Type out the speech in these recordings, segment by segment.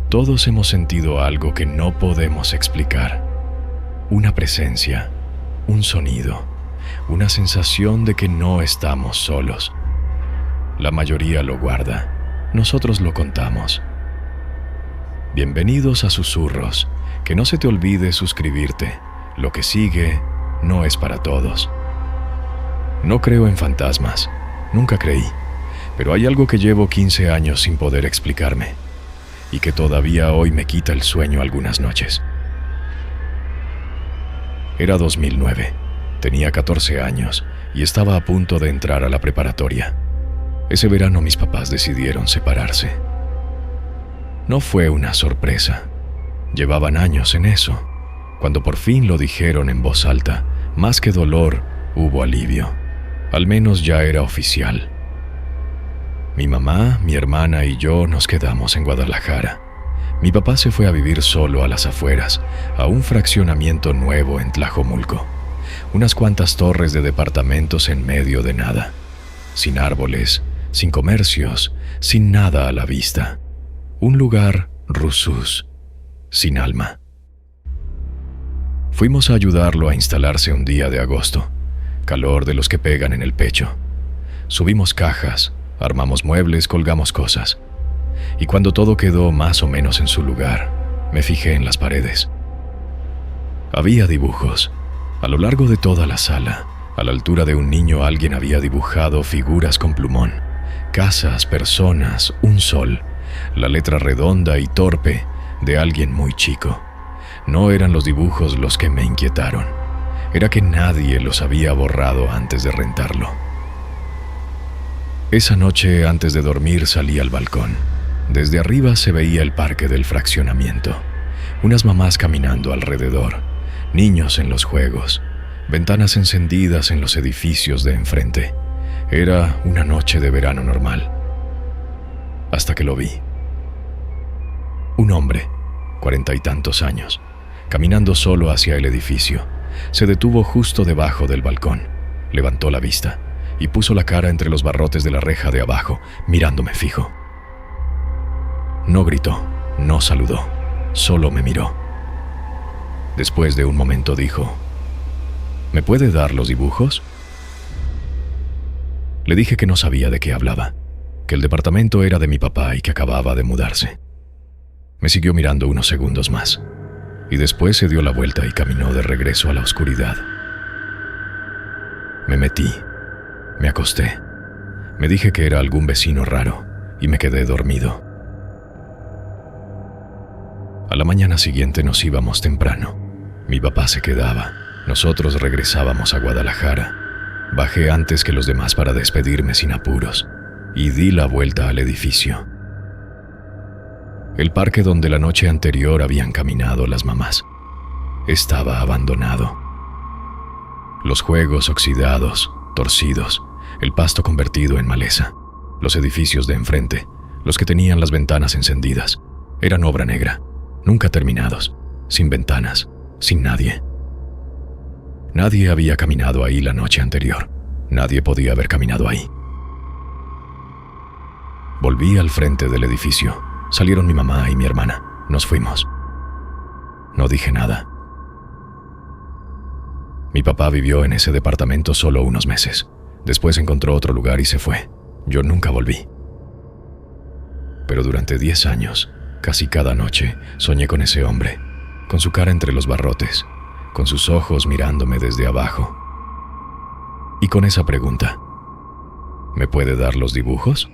Todos hemos sentido algo que no podemos explicar. Una presencia, un sonido, una sensación de que no estamos solos. La mayoría lo guarda, nosotros lo contamos. Bienvenidos a Susurros, que no se te olvide suscribirte. Lo que sigue no es para todos. No creo en fantasmas, nunca creí, pero hay algo que llevo 15 años sin poder explicarme y que todavía hoy me quita el sueño algunas noches. Era 2009, tenía 14 años y estaba a punto de entrar a la preparatoria. Ese verano mis papás decidieron separarse. No fue una sorpresa, llevaban años en eso. Cuando por fin lo dijeron en voz alta, más que dolor, hubo alivio. Al menos ya era oficial. Mi mamá, mi hermana y yo nos quedamos en Guadalajara. Mi papá se fue a vivir solo a las afueras, a un fraccionamiento nuevo en Tlajomulco. Unas cuantas torres de departamentos en medio de nada. Sin árboles, sin comercios, sin nada a la vista. Un lugar rusús, sin alma. Fuimos a ayudarlo a instalarse un día de agosto. Calor de los que pegan en el pecho. Subimos cajas, armamos muebles, colgamos cosas. Y cuando todo quedó más o menos en su lugar, me fijé en las paredes. Había dibujos. A lo largo de toda la sala, a la altura de un niño, alguien había dibujado figuras con plumón. Casas, personas, un sol. La letra redonda y torpe de alguien muy chico. No eran los dibujos los que me inquietaron. Era que nadie los había borrado antes de rentarlo. Esa noche, antes de dormir, salí al balcón. Desde arriba se veía el parque del fraccionamiento. Unas mamás caminando alrededor, niños en los juegos, ventanas encendidas en los edificios de enfrente. Era una noche de verano normal. Hasta que lo vi. Un hombre, 40 y tantos años, caminando solo hacia el edificio. Se detuvo justo debajo del balcón, levantó la vista y puso la cara entre los barrotes de la reja de abajo, mirándome fijo. No gritó, no saludó, solo me miró. Después de un momento dijo: ¿me puede dar los dibujos? Le dije que no sabía de qué hablaba, que el departamento era de mi papá y que acababa de mudarse. Me siguió mirando unos segundos más, y después se dio la vuelta y caminó de regreso a la oscuridad. Me metí, me acosté, me dije que era algún vecino raro y me quedé dormido. A la mañana siguiente nos íbamos temprano. Mi papá se quedaba, nosotros regresábamos a Guadalajara. Bajé antes que los demás para despedirme sin apuros y di la vuelta al edificio. El parque donde la noche anterior habían caminado las mamás estaba abandonado. Los juegos oxidados, torcidos, el pasto convertido en maleza, los edificios de enfrente, los que tenían las ventanas encendidas, eran obra negra, nunca terminados, sin ventanas, sin nadie. Nadie había caminado ahí la noche anterior. Nadie podía haber caminado ahí. Volví al frente del edificio. Salieron mi mamá y mi hermana. Nos fuimos. No dije nada. Mi papá vivió en ese departamento solo unos meses. Después encontró otro lugar y se fue. Yo nunca volví. Pero durante 10 años, casi cada noche, soñé con ese hombre, con su cara entre los barrotes, con sus ojos mirándome desde abajo. Y con esa pregunta: ¿me puede dar los dibujos?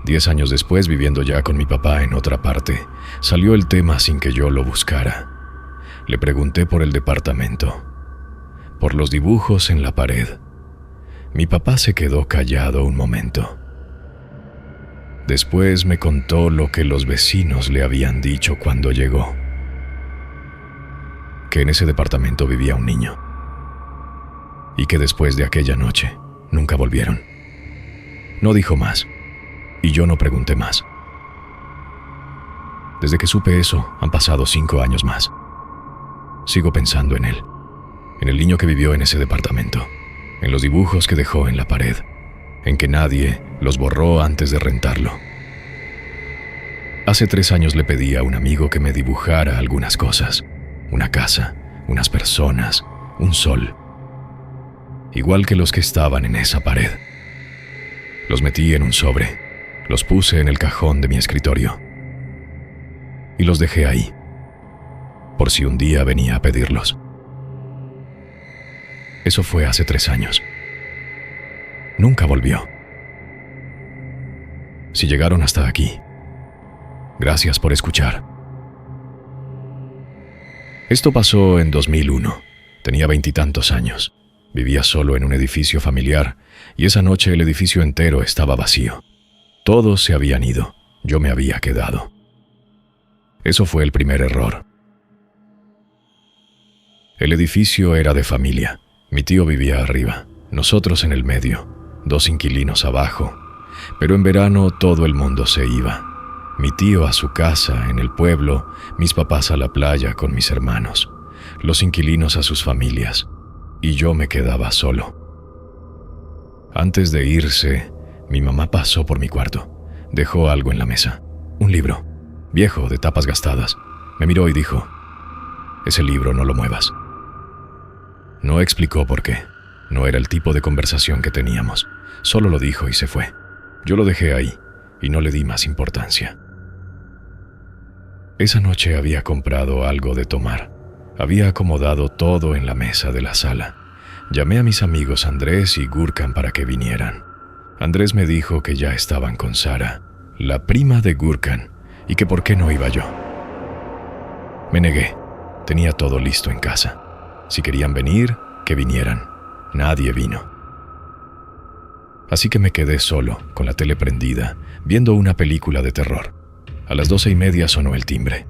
10 años después, viviendo ya con mi papá en otra parte, salió el tema sin que yo lo buscara. Le pregunté por el departamento, por los dibujos en la pared. Mi papá se quedó callado un momento. Después me contó lo que los vecinos le habían dicho cuando llegó. Que en ese departamento vivía un niño. Y que después de aquella noche, nunca volvieron. No dijo más. Y yo no pregunté más. Desde que supe eso, han pasado 5 años más. Sigo pensando en él, en el niño que vivió en ese departamento, en los dibujos que dejó en la pared, en que nadie los borró antes de rentarlo. Hace 3 años le pedí a un amigo que me dibujara algunas cosas. Una casa, unas personas, un sol. Igual que los que estaban en esa pared. Los metí en un sobre, los puse en el cajón de mi escritorio. Y los dejé ahí, por si un día venía a pedirlos. Eso fue hace 3 años. Nunca volvió. Si llegaron hasta aquí, gracias por escuchar. Esto pasó en 2001. Tenía 20 y tantos años. Vivía solo en un edificio familiar y esa noche el edificio entero estaba vacío. Todos se habían ido. Yo me había quedado. Eso fue el primer error. El edificio era de familia. Mi tío vivía arriba, nosotros en el medio, 2 inquilinos abajo. Pero en verano todo el mundo se iba. Mi tío a su casa en el pueblo, mis papás a la playa con mis hermanos, los inquilinos a sus familias, y yo me quedaba solo. Antes de irse, mi mamá pasó por mi cuarto, dejó algo en la mesa, un libro, viejo, de tapas gastadas. Me miró y dijo: «Ese libro no lo muevas». No explicó por qué, no era el tipo de conversación que teníamos, solo lo dijo y se fue. Yo lo dejé ahí y no le di más importancia. Esa noche había comprado algo de tomar. Había acomodado todo en la mesa de la sala. Llamé a mis amigos Andrés y Gurkan para que vinieran. Andrés me dijo que ya estaban con Sara, la prima de Gurkan, y que por qué no iba yo. Me negué. Tenía todo listo en casa. Si querían venir, que vinieran. Nadie vino. Así que me quedé solo, con la tele prendida, viendo una película de terror. A las 12:30 sonó el timbre.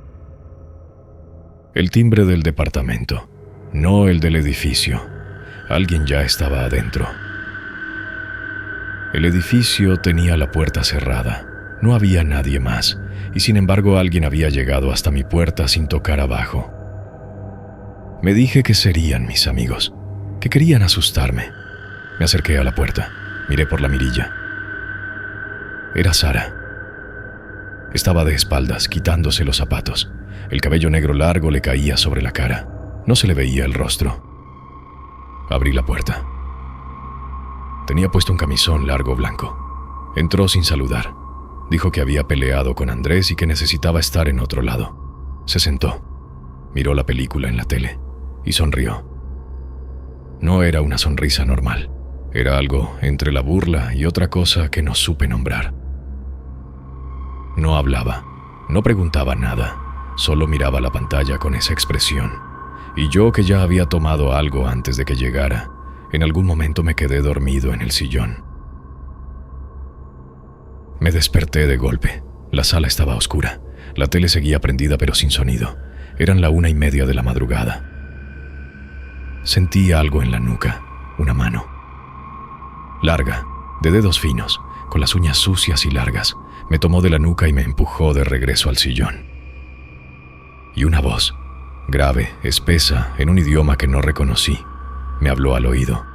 El timbre del departamento, no el del edificio. Alguien ya estaba adentro. El edificio tenía la puerta cerrada. No había nadie más, y sin embargo alguien había llegado hasta mi puerta sin tocar abajo. Me dije que serían mis amigos, que querían asustarme. Me acerqué a la puerta, miré por la mirilla. Era Sara. Estaba de espaldas, quitándose los zapatos. El cabello negro largo le caía sobre la cara. No se le veía el rostro. Abrí la puerta. Tenía puesto un camisón largo blanco. Entró sin saludar. Dijo que había peleado con Andrés y que necesitaba estar en otro lado. Se sentó. Miró la película en la tele y sonrió. No era una sonrisa normal. Era algo entre la burla y otra cosa que no supe nombrar. No hablaba, no preguntaba nada, solo miraba la pantalla con esa expresión. Y yo, que ya había tomado algo antes de que llegara, en algún momento me quedé dormido en el sillón. Me desperté de golpe. La sala estaba oscura. La tele seguía prendida pero sin sonido. Eran la 1:30 de la madrugada. Sentí algo en la nuca, una mano. Larga, de dedos finos, con las uñas sucias y largas. Me tomó de la nuca y me empujó de regreso al sillón. Y una voz, grave, espesa, en un idioma que no reconocí, me habló al oído.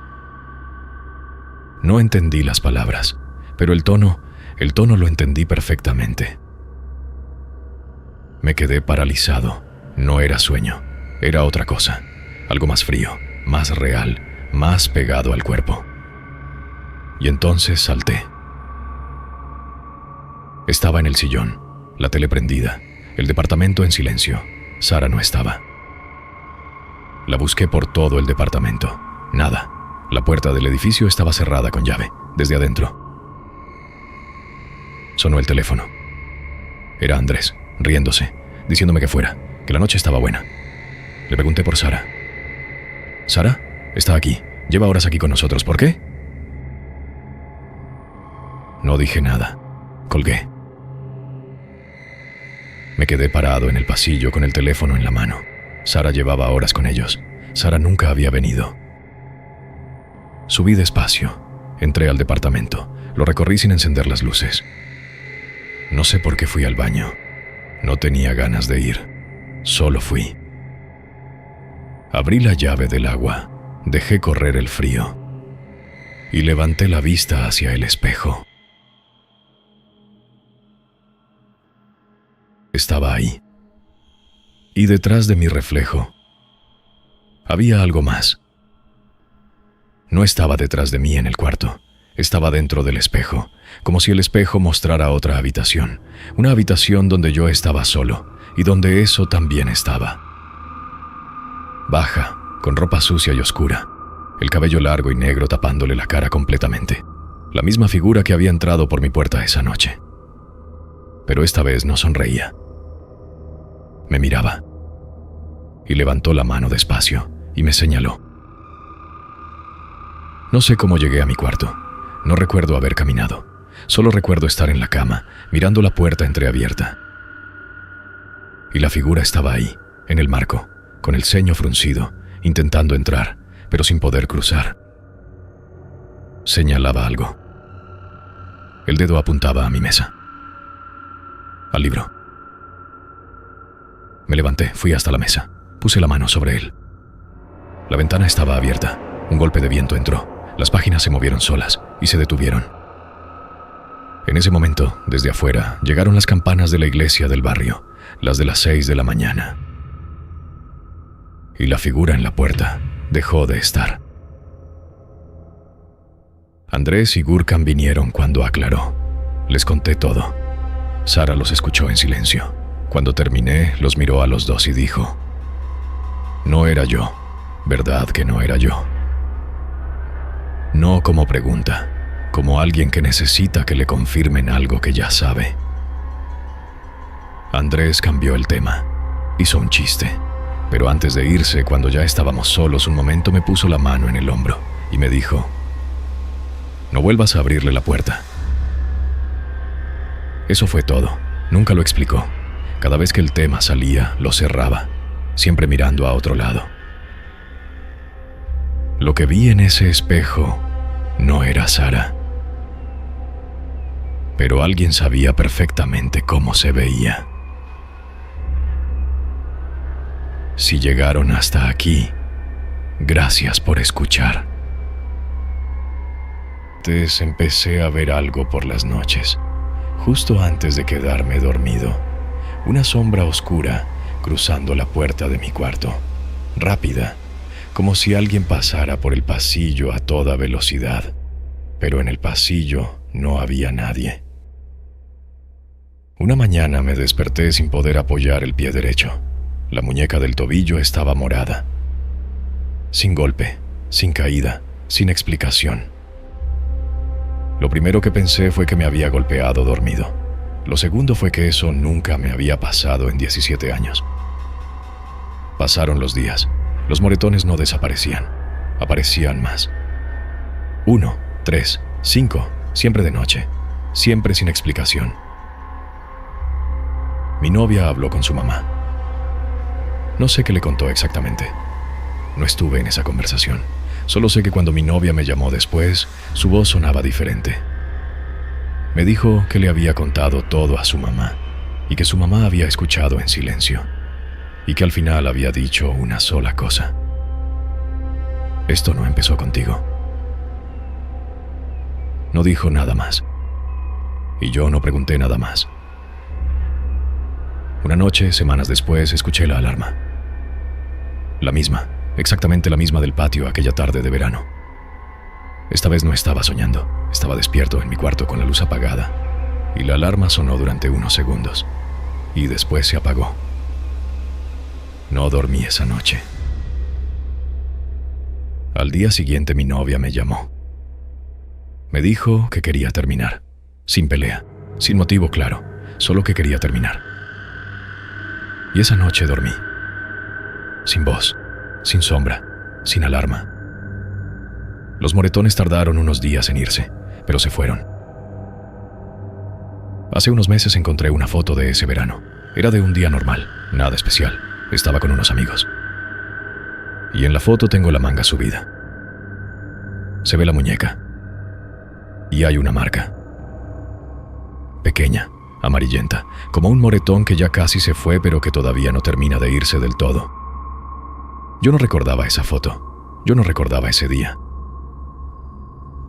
No entendí las palabras, pero el tono lo entendí perfectamente. Me quedé paralizado. No era sueño, era otra cosa, algo más frío, más real, más pegado al cuerpo. Y entonces salté. Estaba en el sillón, la tele prendida, el departamento en silencio. Sara no estaba. La busqué por todo el departamento. Nada. La puerta del edificio estaba cerrada con llave, desde adentro. Sonó el teléfono. Era Andrés, riéndose, diciéndome que fuera, que la noche estaba buena. Le pregunté por Sara. «¿Sara? Está aquí. Lleva horas aquí con nosotros. ¿Por qué?» No dije nada. Colgué. Me quedé parado en el pasillo con el teléfono en la mano. Sara llevaba horas con ellos. Sara nunca había venido. Subí despacio. Entré al departamento. Lo recorrí sin encender las luces. No sé por qué fui al baño. No tenía ganas de ir. Solo fui. Abrí la llave del agua. Dejé correr el frío. Y levanté la vista hacia el espejo. estaba ahí. Y detrás de mi reflejo había algo más. No estaba detrás de mí en el cuarto, estaba dentro del espejo, como si el espejo mostrara otra habitación, una habitación donde yo estaba solo y donde eso también estaba. Baja, con ropa sucia y oscura, el cabello largo y negro tapándole la cara completamente, la misma figura que había entrado por mi puerta esa noche. Pero esta vez no sonreía. Me miraba y levantó la mano despacio y me señaló. No sé cómo llegué a mi cuarto. No recuerdo haber caminado. Solo recuerdo estar en la cama, mirando la puerta entreabierta. Y la figura estaba ahí, en el marco, con el ceño fruncido, intentando entrar, pero sin poder cruzar. Señalaba algo. El dedo apuntaba a mi mesa. Al libro. Me levanté, fui hasta la mesa. Puse la mano sobre él. La ventana estaba abierta. Un golpe de viento entró. Las páginas se movieron solas y se detuvieron. En ese momento, desde afuera, llegaron las campanas de la iglesia del barrio, las de las 6 de la mañana. Y la figura en la puerta dejó de estar. Andrés y Gurkan vinieron cuando aclaró. Les conté todo. Sara los escuchó en silencio. Cuando terminé, los miró a los dos y dijo: «No era yo, ¿verdad que no era yo?» No como pregunta, como alguien que necesita que le confirmen algo que ya sabe. Andrés cambió el tema, hizo un chiste, pero antes de irse, cuando ya estábamos solos un momento, me puso la mano en el hombro y me dijo: «No vuelvas a abrirle la puerta». Eso fue todo, nunca lo explicó. Cada vez que el tema salía, lo cerraba, siempre mirando a otro lado. Lo que vi en ese espejo no era Sara, pero alguien sabía perfectamente cómo se veía. Si llegaron hasta aquí, gracias por escuchar. Entonces empecé a ver algo por las noches, justo antes de quedarme dormido, una sombra oscura cruzando la puerta de mi cuarto, rápida, como si alguien pasara por el pasillo a toda velocidad, pero en el pasillo no había nadie. Una mañana me desperté sin poder apoyar el pie derecho. La muñeca del tobillo estaba morada. Sin golpe, sin caída, sin explicación. Lo primero que pensé fue que me había golpeado dormido. Lo segundo fue que eso nunca me había pasado en 17 años. Pasaron los días. Los moretones no desaparecían, aparecían más. 1, 3, 5, siempre de noche, siempre sin explicación. Mi novia habló con su mamá. No sé qué le contó exactamente. No estuve en esa conversación. Solo sé que cuando mi novia me llamó después, su voz sonaba diferente. Me dijo que le había contado todo a su mamá y que su mamá había escuchado en silencio. Y que al final había dicho una sola cosa: «Esto no empezó contigo». No dijo nada más. Y yo no pregunté nada más. Una noche, semanas después, escuché la alarma. La misma, exactamente la misma del patio aquella tarde de verano. Esta vez no estaba soñando, estaba despierto en mi cuarto con la luz apagada. Y la alarma sonó durante unos segundos. Y después se apagó. No dormí esa noche. Al día siguiente mi novia me llamó. Me dijo que quería terminar, sin pelea, sin motivo claro, solo que quería terminar. Y esa noche dormí, sin voz, sin sombra, sin alarma. Los moretones tardaron unos días en irse, pero se fueron. Hace unos meses encontré una foto de ese verano. Era de un día normal, nada especial. Estaba con unos amigos. Y en la foto tengo la manga subida. Se ve la muñeca. Y hay una marca. Pequeña, amarillenta, como un moretón que ya casi se fue pero que todavía no termina de irse del todo. Yo no recordaba esa foto. Yo no recordaba ese día.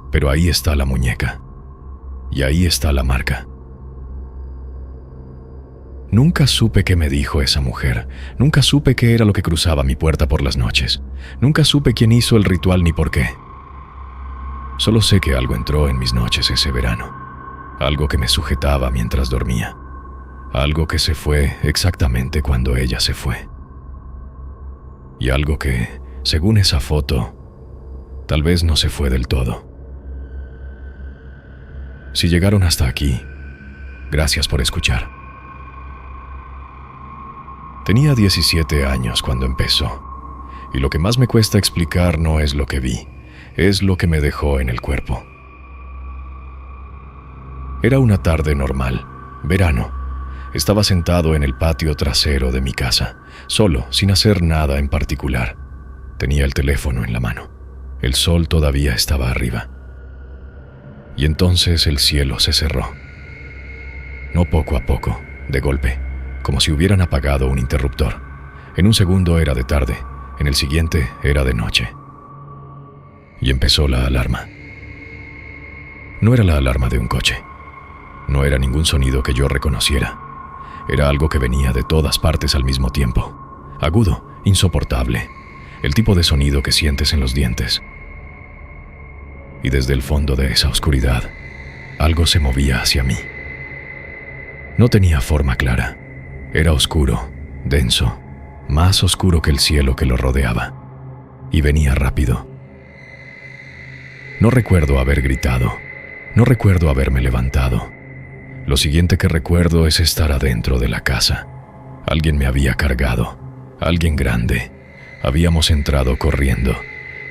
Pero ahí está la muñeca. Y ahí está la marca. Nunca supe qué me dijo esa mujer, nunca supe qué era lo que cruzaba mi puerta por las noches, nunca supe quién hizo el ritual ni por qué. Solo sé que algo entró en mis noches ese verano, algo que me sujetaba mientras dormía, algo que se fue exactamente cuando ella se fue. Y algo que, según esa foto, tal vez no se fue del todo. Si llegaron hasta aquí, gracias por escuchar. Tenía 17 años cuando empezó, y lo que más me cuesta explicar no es lo que vi, es lo que me dejó en el cuerpo. Era una tarde normal, verano. Estaba sentado en el patio trasero de mi casa, solo, sin hacer nada en particular. Tenía el teléfono en la mano. El sol todavía estaba arriba. Y entonces el cielo se cerró. No poco a poco, de golpe, como si hubieran apagado un interruptor. En un segundo era de tarde, en el siguiente era de noche. Y empezó la alarma. No era la alarma de un coche. No era ningún sonido que yo reconociera. Era algo que venía de todas partes al mismo tiempo. Agudo, insoportable. El tipo de sonido que sientes en los dientes. Y desde el fondo de esa oscuridad, algo se movía hacia mí. No tenía forma clara. Era oscuro, denso, más oscuro que el cielo que lo rodeaba. Y venía rápido. No recuerdo haber gritado. No recuerdo haberme levantado. Lo siguiente que recuerdo es estar adentro de la casa. Alguien me había cargado. Alguien grande. Habíamos entrado corriendo.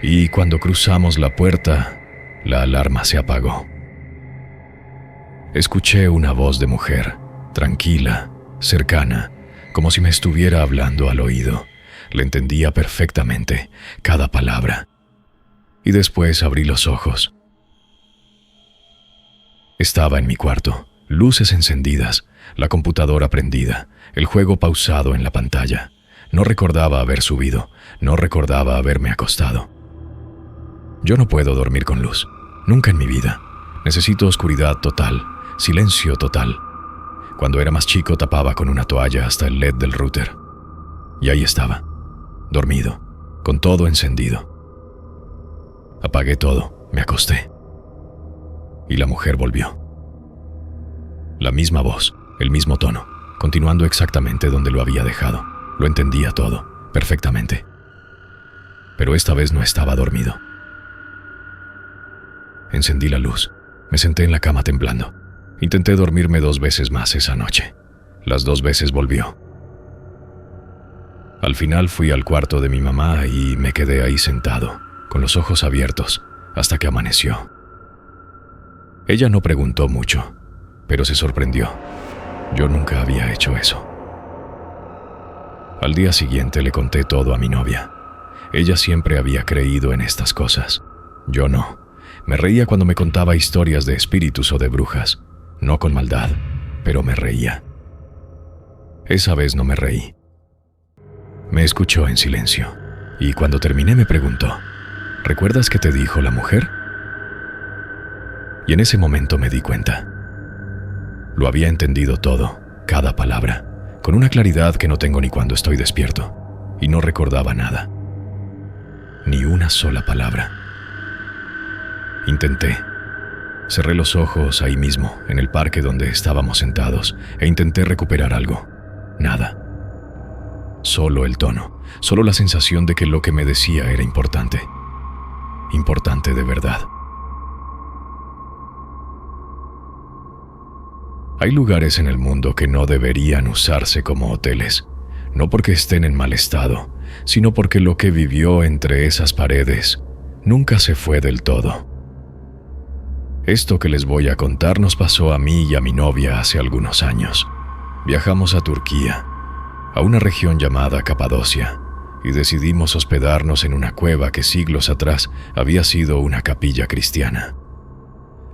Y cuando cruzamos la puerta, la alarma se apagó. Escuché una voz de mujer, tranquila, cercana, como si me estuviera hablando al oído. Le entendía perfectamente, cada palabra. Y después abrí los ojos. Estaba en mi cuarto, luces encendidas, la computadora prendida, el juego pausado en la pantalla. No recordaba haber subido, no recordaba haberme acostado. Yo no puedo dormir con luz, nunca en mi vida. Necesito oscuridad total, silencio total. Cuando era más chico tapaba con una toalla hasta el LED del router. Y ahí estaba, dormido, con todo encendido. Apagué todo, me acosté. Y la mujer volvió. La misma voz, el mismo tono, continuando exactamente donde lo había dejado. Lo entendía todo, perfectamente. Pero esta vez no estaba dormido. Encendí la luz, me senté en la cama temblando. Intenté dormirme 2 veces más esa noche. Las 2 veces volvió. Al final fui al cuarto de mi mamá y me quedé ahí sentado, con los ojos abiertos, hasta que amaneció. Ella no preguntó mucho, pero se sorprendió. Yo nunca había hecho eso. Al día siguiente le conté todo a mi novia. Ella siempre había creído en estas cosas. Yo no. Me reía cuando me contaba historias de espíritus o de brujas. No con maldad, pero me reía. Esa vez no me reí. Me escuchó en silencio, y cuando terminé me preguntó, ¿recuerdas qué te dijo la mujer? Y en ese momento me di cuenta. Lo había entendido todo, cada palabra, con una claridad que no tengo ni cuando estoy despierto, y no recordaba nada. Ni una sola palabra. Intenté. Cerré los ojos ahí mismo, en el parque donde estábamos sentados, e intenté recuperar algo. Nada. Solo el tono, solo la sensación de que lo que me decía era importante. Importante de verdad. Hay lugares en el mundo que no deberían usarse como hoteles, no porque estén en mal estado, sino porque lo que vivió entre esas paredes nunca se fue del todo. Esto que les voy a contar nos pasó a mí y a mi novia hace algunos años. Viajamos a Turquía, a una región llamada Capadocia, y decidimos hospedarnos en una cueva que siglos atrás había sido una capilla cristiana.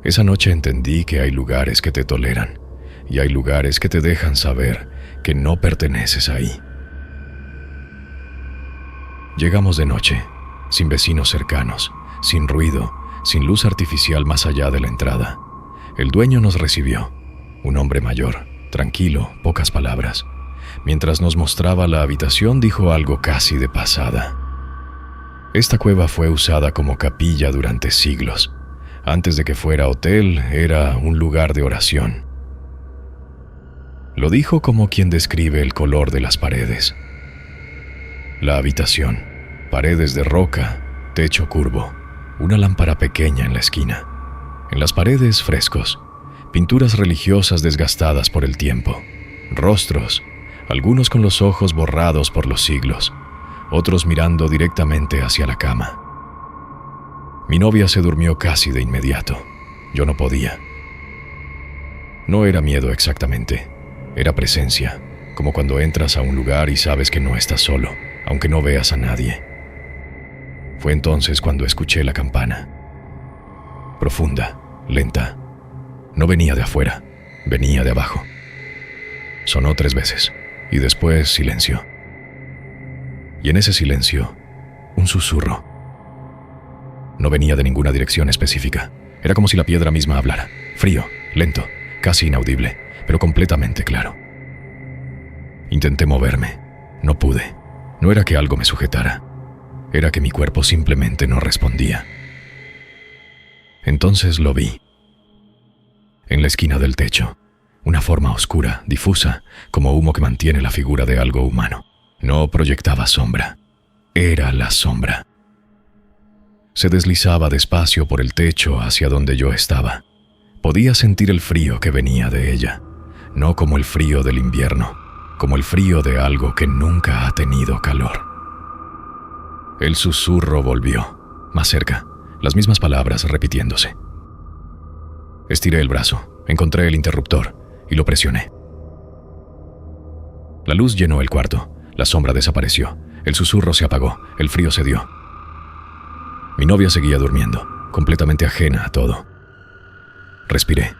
Esa noche entendí que hay lugares que te toleran, y hay lugares que te dejan saber que no perteneces ahí. Llegamos de noche, sin vecinos cercanos, sin ruido, sin luz artificial más allá de la entrada. El dueño nos recibió, un hombre mayor, tranquilo, pocas palabras. Mientras nos mostraba la habitación, dijo algo casi de pasada. Esta cueva fue usada como capilla durante siglos. Antes de que fuera hotel, era un lugar de oración. Lo dijo como quien describe el color de las paredes. La habitación, paredes de roca, techo curvo, una lámpara pequeña en la esquina. En las paredes, frescos, pinturas religiosas desgastadas por el tiempo, rostros, algunos con los ojos borrados por los siglos, otros mirando directamente hacia la cama. Mi novia se durmió casi de inmediato. Yo no podía. No era miedo exactamente, era presencia, como cuando entras a un lugar y sabes que no estás solo, aunque no veas a nadie. Fue entonces cuando escuché la campana. Profunda, lenta. No venía de afuera, venía de abajo. Sonó 3 veces, y después silencio. Y en ese silencio, un susurro. No venía de ninguna dirección específica. Era como si la piedra misma hablara. Frío, lento, casi inaudible, pero completamente claro. Intenté moverme. No pude. No era que algo me sujetara. Era que mi cuerpo simplemente no respondía. Entonces lo vi. En la esquina del techo, una forma oscura, difusa, como humo que mantiene la figura de algo humano. No proyectaba sombra. Era la sombra. Se deslizaba despacio por el techo hacia donde yo estaba. Podía sentir el frío que venía de ella, no como el frío del invierno, como el frío de algo que nunca ha tenido calor. El susurro volvió, más cerca, las mismas palabras repitiéndose. Estiré el brazo, encontré el interruptor y lo presioné. La luz llenó el cuarto, la sombra desapareció, el susurro se apagó, el frío cedió. Mi novia seguía durmiendo, completamente ajena a todo. Respiré.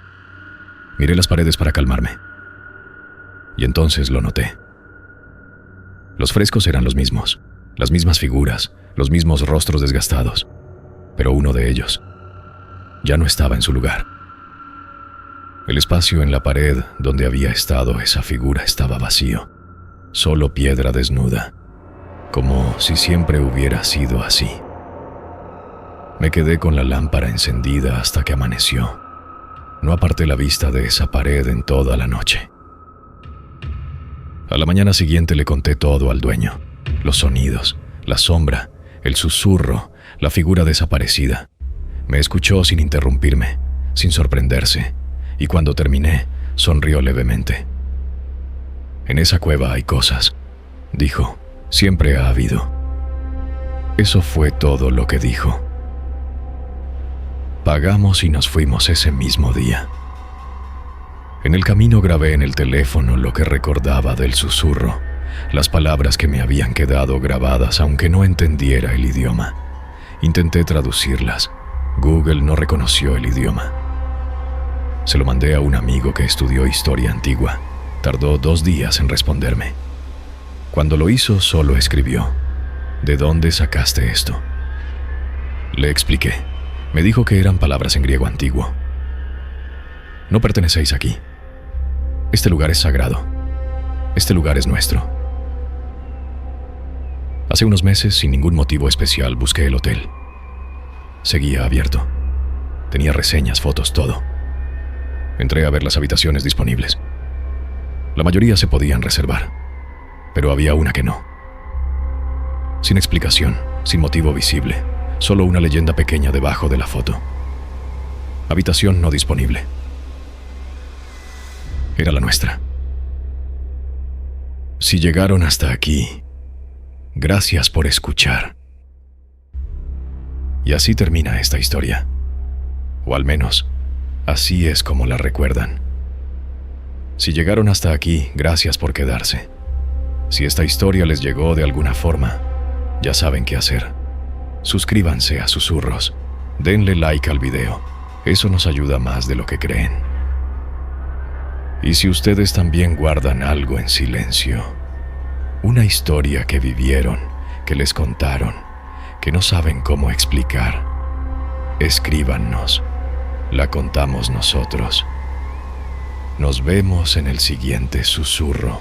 Miré las paredes para calmarme. Y entonces lo noté. Los frescos eran los mismos, las mismas figuras, los mismos rostros desgastados, pero uno de ellos ya no estaba en su lugar. El espacio en la pared donde había estado esa figura estaba vacío, solo piedra desnuda, como si siempre hubiera sido así. Me quedé con la lámpara encendida hasta que amaneció. No aparté la vista de esa pared en toda la noche. A la mañana siguiente le conté todo al dueño. Los sonidos, la sombra, el susurro, la figura desaparecida. Me escuchó sin interrumpirme, sin sorprenderse, y cuando terminé, sonrió levemente. En esa cueva hay cosas, dijo. Siempre ha habido. Eso fue todo lo que dijo. Pagamos y nos fuimos ese mismo día. En el camino grabé en el teléfono lo que recordaba del susurro, las palabras que me habían quedado grabadas aunque no entendiera el idioma. Intenté traducirlas. Google no reconoció el idioma. Se lo mandé a un amigo que estudió historia antigua. Tardó 2 días en responderme. Cuando lo hizo, solo escribió: ¿De dónde sacaste esto? Le expliqué. Me dijo que eran palabras en griego antiguo. No pertenecéis aquí. Este lugar es sagrado. Este lugar es nuestro. Hace unos meses, sin ningún motivo especial, busqué el hotel. Seguía abierto. Tenía reseñas, fotos, todo. Entré a ver las habitaciones disponibles. La mayoría se podían reservar, pero había una que no. Sin explicación, sin motivo visible, solo una leyenda pequeña debajo de la foto. Habitación no disponible. Era la nuestra. Si llegaron hasta aquí, gracias por escuchar. Y así termina esta historia. O al menos, así es como la recuerdan. Si llegaron hasta aquí, gracias por quedarse. Si esta historia les llegó de alguna forma, ya saben qué hacer. Suscríbanse a Susurros. Denle like al video. Eso nos ayuda más de lo que creen. Y si ustedes también guardan algo en silencio, una historia que vivieron, que les contaron, que no saben cómo explicar, escríbanos. La contamos nosotros. Nos vemos en el siguiente susurro.